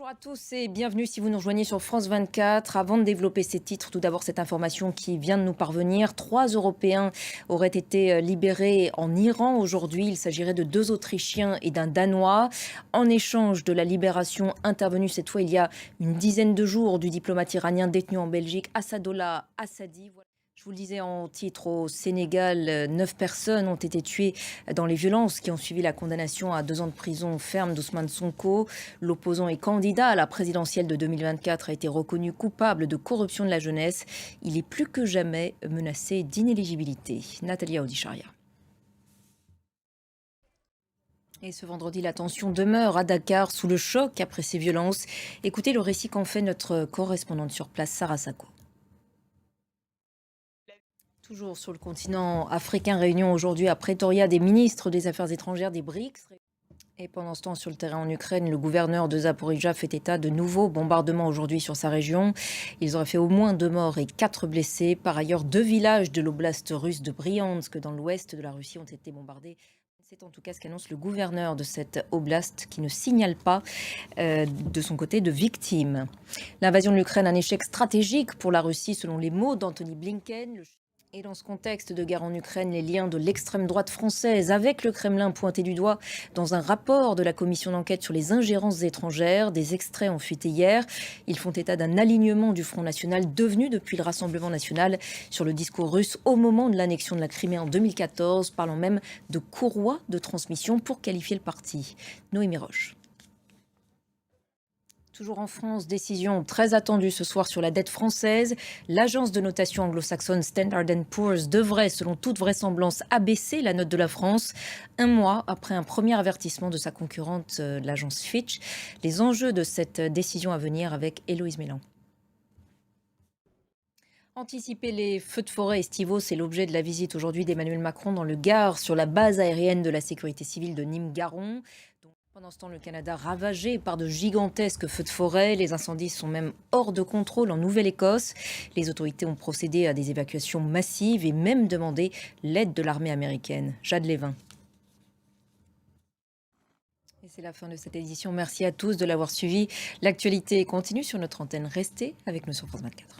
Bonjour à tous et bienvenue si vous nous rejoignez sur France 24. Avant de développer ces titres, tout d'abord cette information qui vient de nous parvenir. 3 Européens auraient été libérés en Iran aujourd'hui. Il s'agirait de 2 Autrichiens et d'un Danois. En échange de la libération intervenue cette fois il y a une dizaine de jours du diplomate iranien détenu en Belgique, Assadollah Assadi. Je vous le disais en titre, au Sénégal, 9 personnes ont été tuées dans les violences qui ont suivi la condamnation à 2 ans de prison ferme d'Ousmane Sonko. L'opposant et candidat à la présidentielle de 2024 a été reconnu coupable de corruption de la jeunesse. Il est plus que jamais menacé d'inéligibilité. Nathalie Audicharya. Et ce vendredi, la tension demeure à Dakar sous le choc après ces violences. Écoutez le récit qu'en fait notre correspondante sur place, Sarah Sako. Toujours sur le continent africain, réunion aujourd'hui à Pretoria des ministres des Affaires étrangères des BRICS. Et pendant ce temps, sur le terrain en Ukraine, le gouverneur de Zaporizhzhia fait état de nouveaux bombardements aujourd'hui sur sa région. Ils auraient fait au moins 2 morts et 4 blessés. Par ailleurs, 2 villages de l'oblast russe de Bryansk, dans l'ouest de la Russie, ont été bombardés. C'est en tout cas ce qu'annonce le gouverneur de cette oblast qui ne signale pas de son côté de victimes. L'invasion de l'Ukraine, un échec stratégique pour la Russie, selon les mots d'Anthony Blinken. Et dans ce contexte de guerre en Ukraine, les liens de l'extrême droite française avec le Kremlin pointés du doigt dans un rapport de la commission d'enquête sur les ingérences étrangères. Des extraits ont fuité hier. Ils font état d'un alignement du Front National devenu depuis le Rassemblement National sur le discours russe au moment de l'annexion de la Crimée en 2014, parlant même de courroie de transmission pour qualifier le parti. Noémie Roche. Toujours en France, décision très attendue ce soir sur la dette française. L'agence de notation anglo-saxonne Standard & Poor's devrait, selon toute vraisemblance, abaisser la note de la France 1 mois après un premier avertissement de sa concurrente, l'agence Fitch. Les enjeux de cette décision à venir avec Héloïse Mélan. Anticiper les feux de forêt estivaux, c'est l'objet de la visite aujourd'hui d'Emmanuel Macron dans le Gard sur la base aérienne de la sécurité civile de Nîmes-Garon. Pendant ce temps, le Canada ravagé par de gigantesques feux de forêt. Les incendies sont même hors de contrôle en Nouvelle-Écosse. Les autorités ont procédé à des évacuations massives et même demandé l'aide de l'armée américaine. Jade Lévin. Et c'est la fin de cette édition. Merci à tous de l'avoir suivi. L'actualité continue sur notre antenne. Restez avec nous sur France 24.